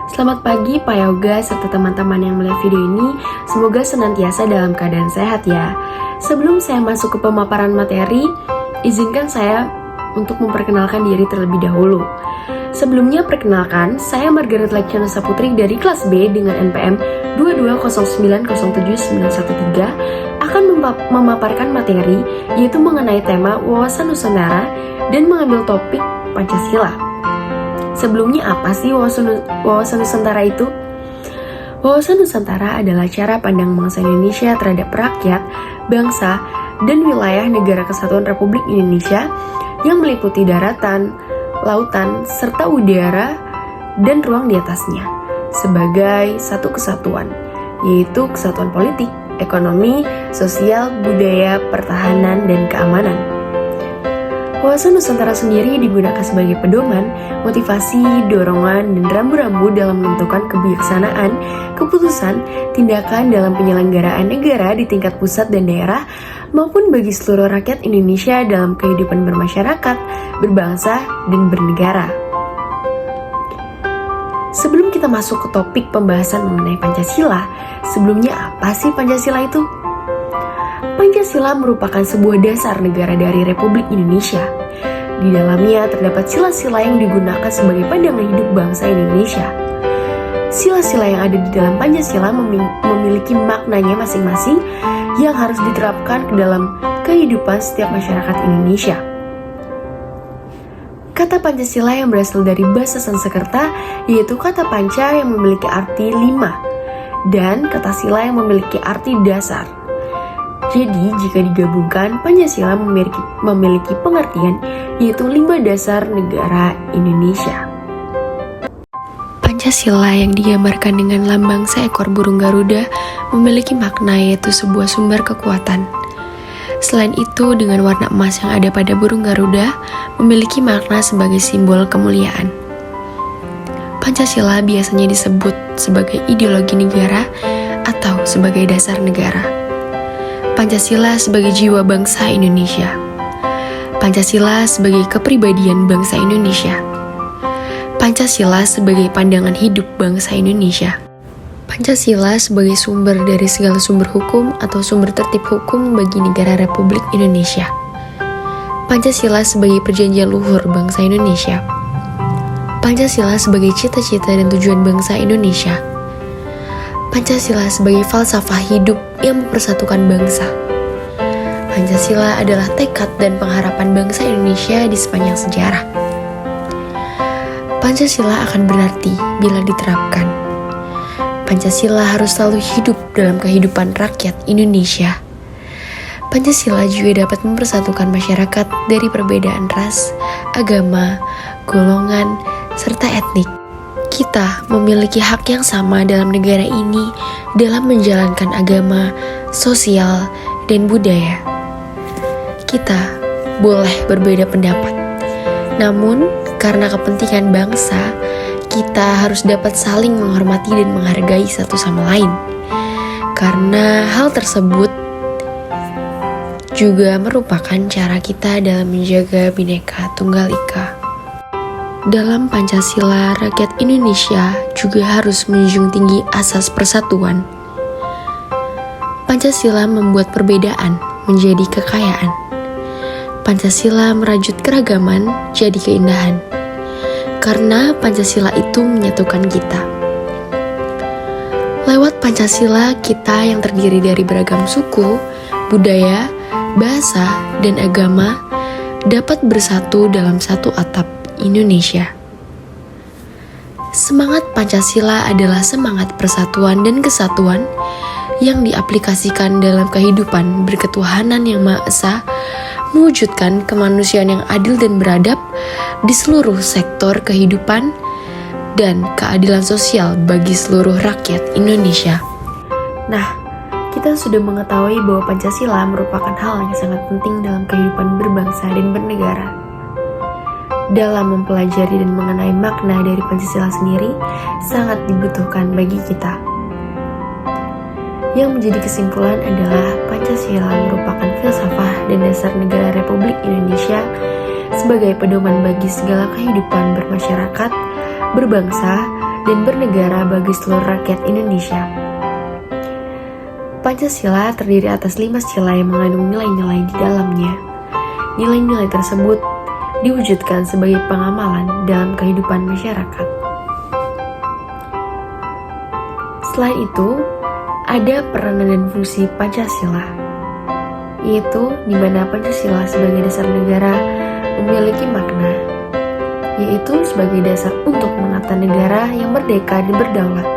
Selamat pagi Pak Yoga serta teman-teman yang melihat video ini. Semoga senantiasa dalam keadaan sehat ya. Sebelum saya masuk ke pemaparan materi, izinkan saya untuk memperkenalkan diri terlebih dahulu. Sebelumnya perkenalkan, saya Margaret Leksyana Saputri dari kelas B dengan NPM 2209079113 akan memaparkan materi yaitu mengenai tema wawasan Nusantara dan mengambil topik Pancasila. Sebelumnya apa sih wawasan Nusantara itu? Wawasan Nusantara adalah cara pandang bangsa Indonesia terhadap rakyat, bangsa, dan wilayah Negara Kesatuan Republik Indonesia yang meliputi daratan, lautan, serta udara dan ruang di atasnya sebagai satu kesatuan, yaitu kesatuan politik, ekonomi, sosial, budaya, pertahanan, dan keamanan. Wawasan Nusantara sendiri digunakan sebagai pedoman, motivasi, dorongan, dan rambu-rambu dalam menentukan kebijaksanaan, keputusan, tindakan dalam penyelenggaraan negara di tingkat pusat dan daerah, maupun bagi seluruh rakyat Indonesia dalam kehidupan bermasyarakat, berbangsa, dan bernegara. Sebelum kita masuk ke topik pembahasan mengenai Pancasila, sebelumnya apa sih Pancasila itu? Pancasila merupakan sebuah dasar negara dari Republik Indonesia. Di dalamnya terdapat sila-sila yang digunakan sebagai pandangan hidup bangsa Indonesia. Sila-sila yang ada di dalam Pancasila memiliki maknanya masing-masing yang harus diterapkan ke dalam kehidupan setiap masyarakat Indonesia. Kata Pancasila yang berasal dari bahasa Sanskerta yaitu kata panca yang memiliki arti 5 dan kata sila yang memiliki arti dasar. Jadi, jika digabungkan, Pancasila memiliki pengertian yaitu 5 dasar negara Indonesia. Pancasila yang digambarkan dengan lambang seekor burung Garuda memiliki makna yaitu sebuah sumber kekuatan. Selain itu, dengan warna emas yang ada pada burung Garuda memiliki makna sebagai simbol kemuliaan. Pancasila biasanya disebut sebagai ideologi negara atau sebagai dasar negara. Pancasila sebagai jiwa bangsa Indonesia. Pancasila sebagai kepribadian bangsa Indonesia. Pancasila sebagai pandangan hidup bangsa Indonesia. Pancasila sebagai sumber dari segala sumber hukum atau sumber tertib hukum bagi negara Republik Indonesia. Pancasila sebagai perjanjian luhur bangsa Indonesia. Pancasila sebagai cita-cita dan tujuan bangsa Indonesia. Pancasila sebagai falsafah hidup yang mempersatukan bangsa. Pancasila adalah tekad dan pengharapan bangsa Indonesia di sepanjang sejarah. Pancasila akan berarti bila diterapkan. Pancasila harus selalu hidup dalam kehidupan rakyat Indonesia. Pancasila juga dapat mempersatukan masyarakat dari perbedaan ras, agama, golongan, serta etnik. Kita memiliki hak yang sama dalam negara ini dalam menjalankan agama, sosial, dan budaya. Kita boleh berbeda pendapat, namun karena kepentingan bangsa, kita harus dapat saling menghormati dan menghargai satu sama lain. Karena hal tersebut juga merupakan cara kita dalam menjaga Bhinneka Tunggal Ika. Dalam Pancasila, rakyat Indonesia juga harus menjunjung tinggi asas persatuan. Pancasila membuat perbedaan menjadi kekayaan. Pancasila merajut keragaman jadi keindahan. Karena Pancasila itu menyatukan kita. Lewat Pancasila, kita yang terdiri dari beragam suku, budaya, bahasa, dan agama dapat bersatu dalam satu atap Indonesia. Semangat Pancasila adalah semangat persatuan dan kesatuan yang diaplikasikan dalam kehidupan berketuhanan yang Maha Esa, mewujudkan kemanusiaan yang adil dan beradab di seluruh sektor kehidupan dan keadilan sosial bagi seluruh rakyat Indonesia. Nah, kita sudah mengetahui bahwa Pancasila merupakan hal yang sangat penting dalam kehidupan berbangsa dan bernegara. Dalam mempelajari dan mengenai makna dari Pancasila sendiri sangat dibutuhkan bagi kita. Yang menjadi kesimpulan adalah Pancasila merupakan filsafah dan dasar negara Republik Indonesia sebagai pedoman bagi segala kehidupan bermasyarakat, berbangsa, dan bernegara bagi seluruh rakyat Indonesia. Pancasila terdiri atas 5 sila yang mengandung nilai-nilai di dalamnya. Nilai-nilai tersebut diwujudkan sebagai pengamalan dalam kehidupan masyarakat. Selain itu, ada peranan dan fungsi Pancasila, yaitu di mana Pancasila sebagai dasar negara memiliki makna, yaitu sebagai dasar untuk menata negara yang merdeka dan berdaulat.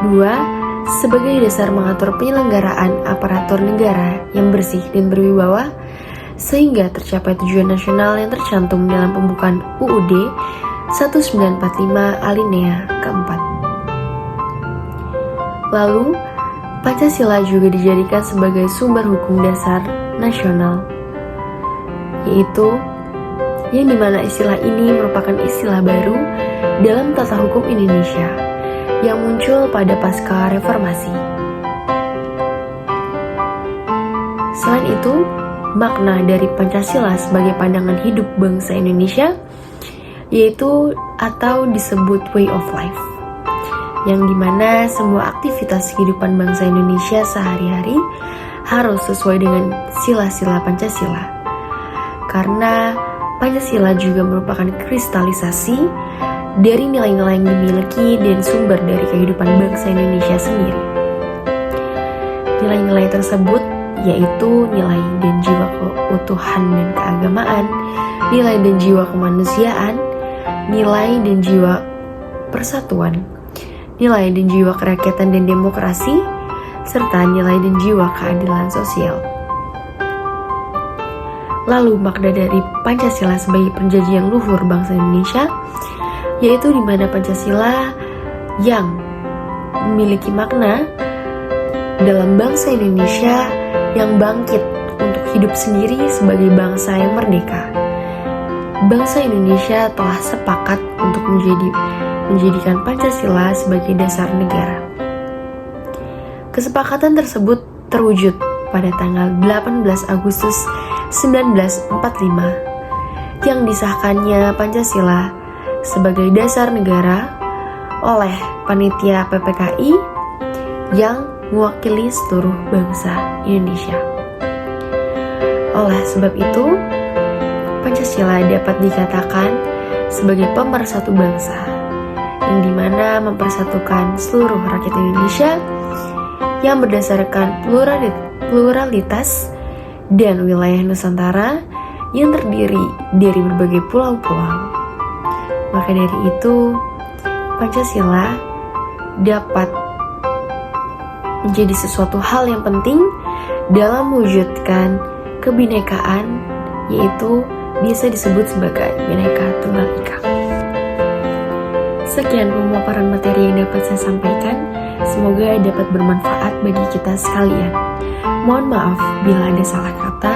2. Sebagai dasar mengatur penyelenggaraan aparatur negara yang bersih dan berwibawa, sehingga tercapai tujuan nasional yang tercantum dalam pembukaan UUD 1945 alinea keempat. Lalu, Pancasila juga dijadikan sebagai sumber hukum dasar nasional, yaitu yang dimana istilah ini merupakan istilah baru dalam tata hukum Indonesia yang muncul pada pasca reformasi. Selain itu, makna dari Pancasila sebagai pandangan hidup bangsa Indonesia, yaitu atau disebut way of life, yang dimana semua aktivitas kehidupan bangsa Indonesia sehari-hari harus sesuai dengan sila-sila Pancasila. Karena Pancasila juga merupakan kristalisasi dari nilai-nilai yang dimiliki dan sumber dari kehidupan bangsa Indonesia sendiri. Nilai-nilai tersebut yaitu nilai dan jiwa keutuhan dan keagamaan, nilai dan jiwa kemanusiaan, nilai dan jiwa persatuan, nilai dan jiwa kerakyatan dan demokrasi, serta nilai dan jiwa keadilan sosial. Lalu makna dari Pancasila sebagai perjanjian luhur bangsa Indonesia, yaitu di mana Pancasila yang memiliki makna dalam bangsa Indonesia yang bangkit untuk hidup sendiri sebagai bangsa yang merdeka. Bangsa Indonesia telah sepakat untuk menjadikan Pancasila sebagai dasar negara. Kesepakatan tersebut terwujud pada tanggal 18 Agustus 1945 yang disahkannya Pancasila sebagai dasar negara oleh Panitia PPKI yang mewakili seluruh bangsa Indonesia. Oleh sebab itu, Pancasila dapat dikatakan sebagai pemersatu bangsa, yang dimana mempersatukan seluruh rakyat Indonesia yang berdasarkan pluralitas dan wilayah Nusantara yang terdiri dari berbagai pulau-pulau. Maka dari itu, Pancasila dapat menjadi sesuatu hal yang penting dalam mewujudkan kebinekaan, yaitu bisa disebut sebagai Bhinneka Tunggal Ika. Sekian pemaparan materi yang dapat saya sampaikan. Semoga dapat bermanfaat bagi kita sekalian. Mohon maaf bila ada salah kata,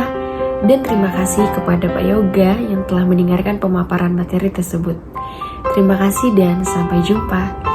dan terima kasih kepada Pak Yoga yang telah mendengarkan pemaparan materi tersebut. Terima kasih dan sampai jumpa.